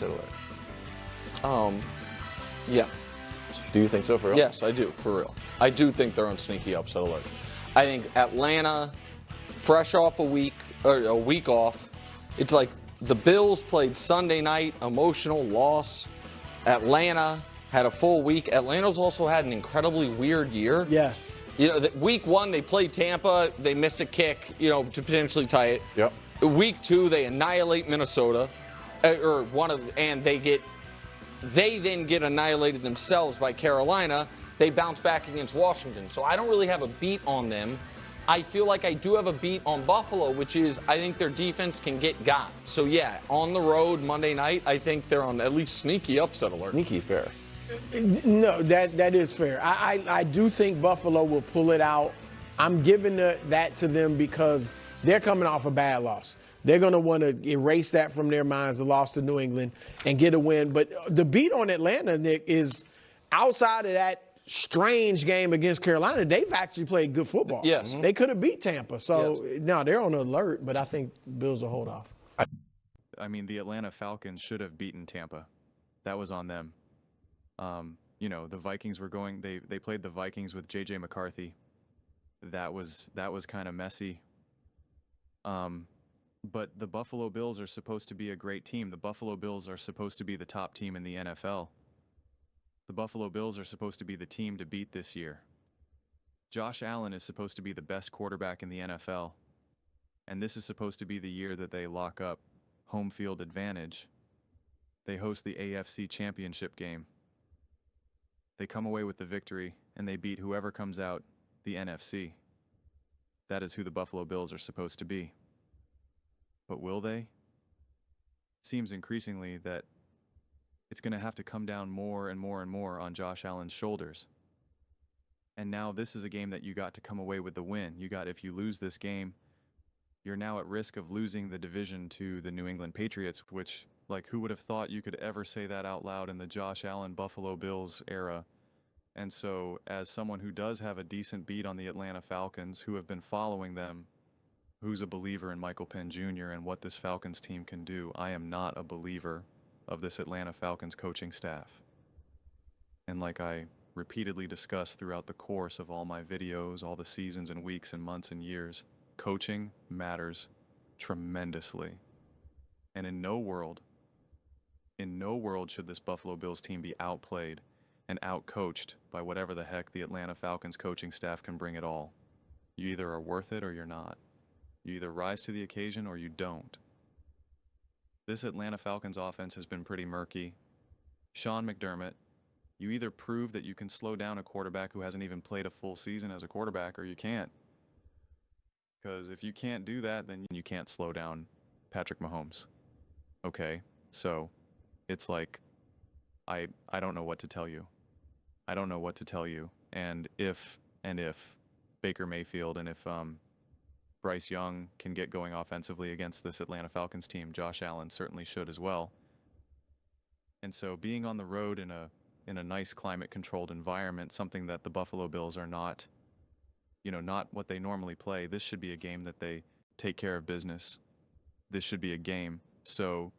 upset alert. Yeah. Do you think so, for real? Yes, I do, for real. I do think they're on sneaky upset alert. I think Atlanta, fresh off a week off, it's like the Bills played Sunday night, emotional loss. Atlanta had a full week. Atlanta's also had an incredibly weird year. Yes. You know, week 1 they played Tampa, they miss a kick, you know, to potentially tie it. Yep. Week 2 they annihilate Minnesota, and they then get annihilated themselves by Carolina. They bounce back against Washington. So I don't really have a beat on them. I feel like I do have a beat on Buffalo, which is I think their defense can get got. So yeah, on the road Monday night, I think they're on at least sneaky upset alert. Sneaky fair. No, that is fair. I do think Buffalo will pull it out. I'm giving that to them because they're coming off a bad loss. They're going to want to erase that from their minds, the loss to New England, and get a win. But the beat on Atlanta, Nick, is outside of that strange game against Carolina, they've actually played good football. Yes. They could have beat Tampa. So, no, they're on alert, but I think Bills will hold off. I mean, the Atlanta Falcons should have beaten Tampa. That was on them. You know, the Vikings were going, they played the Vikings with J.J. McCarthy. That was kind of messy. But the Buffalo Bills are supposed to be a great team. The Buffalo Bills are supposed to be the top team in the NFL. The Buffalo Bills are supposed to be the team to beat this year. Josh Allen is supposed to be the best quarterback in the NFL. And this is supposed to be the year that they lock up home field advantage. They host the AFC Championship game. They come away with the victory, and they beat whoever comes out the NFC. That is who the Buffalo Bills are supposed to be. But will they? It seems increasingly that it's going to have to come down more and more and more on Josh Allen's shoulders. And now this is a game that you got to come away with the win. If you lose this game, you're now at risk of losing the division to the New England Patriots, which, like, who would have thought you could ever say that out loud in the Josh Allen Buffalo Bills era? And so, as someone who does have a decent beat on the Atlanta Falcons, who have been following them, who's a believer in Michael Penn Jr. and what this Falcons team can do, I am not a believer of this Atlanta Falcons coaching staff. And like I repeatedly discussed throughout the course of all my videos, all the seasons and weeks and months and years, coaching matters tremendously. And in no world should this Buffalo Bills team be outplayed and outcoached by whatever the heck the Atlanta Falcons coaching staff can bring at all. You either are worth it or you're not. You either rise to the occasion or you don't. This Atlanta Falcons offense has been pretty murky. Sean McDermott, you either prove that you can slow down a quarterback who hasn't even played a full season as a quarterback, or you can't. Because if you can't do that, then you can't slow down Patrick Mahomes. Okay, so it's like, I don't know what to tell you. I don't know what to tell you. And if Baker Mayfield and if Bryce Young can get going offensively against this Atlanta Falcons team, Josh Allen certainly should as well. And so being on the road in a nice climate-controlled environment, something that the Buffalo Bills are not, not what they normally play, this should be a game that they take care of business. This should be a game. So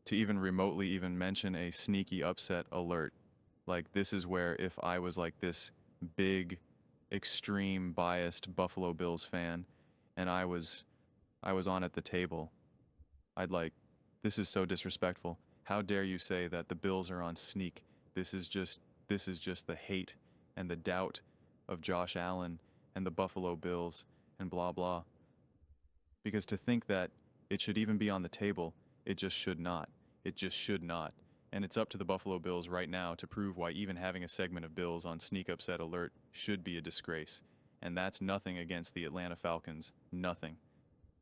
to even remotely even mention a sneaky upset alert, like this is where if I was like this big, extreme biased Buffalo Bills fan and I was on at the table, I'd like, this is so disrespectful. How dare you say that the Bills are on sneak? This is just the hate and the doubt of Josh Allen and the Buffalo Bills and blah blah. Because to think that it should even be on the table, it just should not. It just should not. And it's up to the Buffalo Bills right now to prove why even having a segment of Bills on sneak upset alert should be a disgrace. And that's nothing against the Atlanta Falcons. Nothing.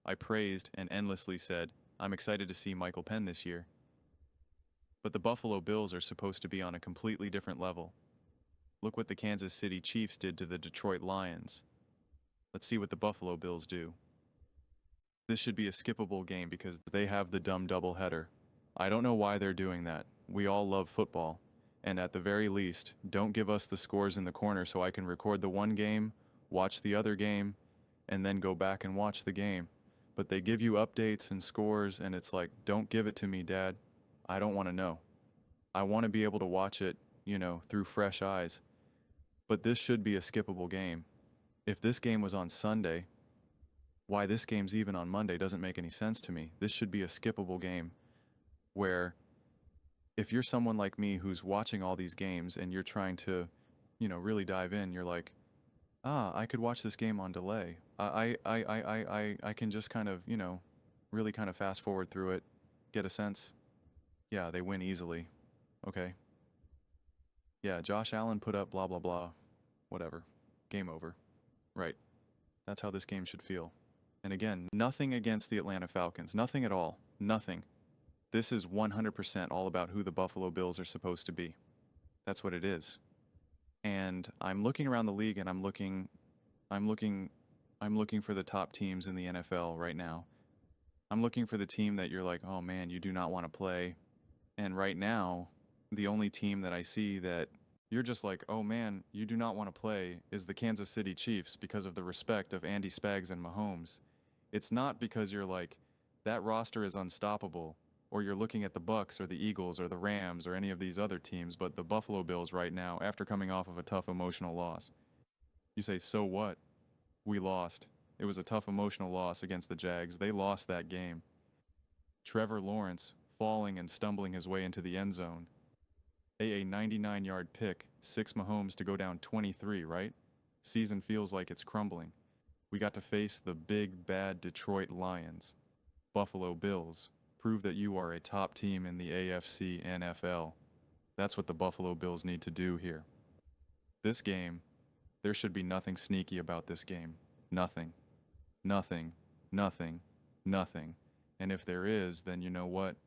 I praised and endlessly said, I'm excited to see Michael Penn this year. But the Buffalo Bills are supposed to be on a completely different level. Look what the Kansas City Chiefs did to the Detroit Lions. Let's see what the Buffalo Bills do. This should be a skippable game because they have the dumb doubleheader. I don't know why they're doing that. We all love football. And at the very least, don't give us the scores in the corner so I can record the one game, watch the other game, and then go back and watch the game. But they give you updates and scores, and it's like, don't give it to me, Dad. I don't want to know. I want to be able to watch it, through fresh eyes. But this should be a skippable game. If this game was on Sunday, why this game's even on Monday doesn't make any sense to me. This should be a skippable game where if you're someone like me who's watching all these games and you're trying to, really dive in, you're like, I could watch this game on delay. I can just kind of, really kind of fast forward through it, get a sense. Yeah, they win easily. Okay. Yeah, Josh Allen put up blah, blah, blah. Whatever. Game over. Right. That's how this game should feel. And again, nothing against the Atlanta Falcons. Nothing at all. Nothing. This is 100% all about who the Buffalo Bills are supposed to be. That's what it is. And I'm looking around the league and I'm looking for the top teams in the NFL right now. I'm looking for the team that you're like, oh man, you do not want to play. And right now, the only team that I see that you're just like, oh man, you do not want to play is the Kansas City Chiefs because of the respect of Andy Spags and Mahomes. It's not because you're like, that roster is unstoppable, or you're looking at the Bucks or the Eagles or the Rams or any of these other teams, but the Buffalo Bills right now, after coming off of a tough emotional loss. You say, so what? We lost. It was a tough emotional loss against the Jags. They lost that game. Trevor Lawrence falling and stumbling his way into the end zone. A 99-yard pick, 6 Mahomes to go down 23, right? Season feels like it's crumbling. We got to face the big, bad Detroit Lions. Buffalo Bills, prove that you are a top team in the AFC NFL. That's what the Buffalo Bills need to do here. This game, there should be nothing sneaky about this game. Nothing. Nothing. Nothing. Nothing. And if there is, then you know what?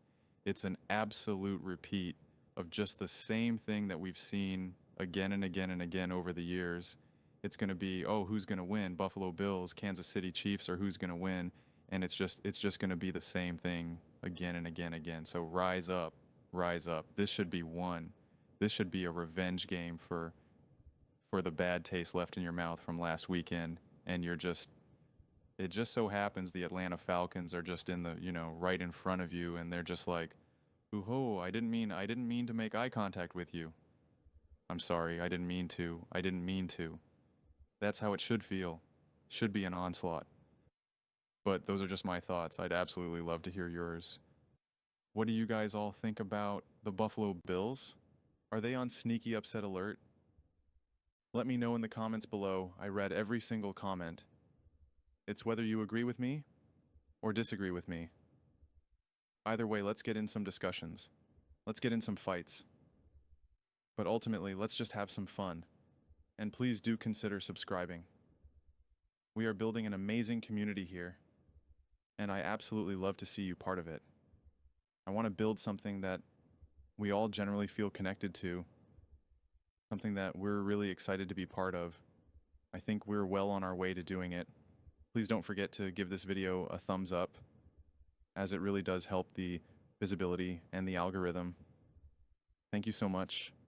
It's an absolute repeat of just the same thing that we've seen again and again and again over the years. It's going to be, oh, who's going to win? Buffalo Bills, Kansas City Chiefs, or who's going to win? And it's just going to be the same thing again and again and again. So rise up, rise up. This should be one. This should be a revenge game for the bad taste left in your mouth from last weekend. And it just so happens the Atlanta Falcons are just in the, right in front of you, and they're just like, ooh, I didn't mean to make eye contact with you. I'm sorry, I didn't mean to. That's how it should feel. Should be an onslaught. But those are just my thoughts. I'd absolutely love to hear yours. What do you guys all think about the Buffalo Bills? Are they on sneaky upset alert? Let me know in the comments below. I read every single comment. It's whether you agree with me or disagree with me. Either way, let's get in some discussions. Let's get in some fights. But ultimately, let's just have some fun. And please do consider subscribing. We are building an amazing community here, and I absolutely love to see you part of it. I want to build something that we all generally feel connected to, something that we're really excited to be part of. I think we're well on our way to doing it. Please don't forget to give this video a thumbs up, as it really does help the visibility and the algorithm. Thank you so much.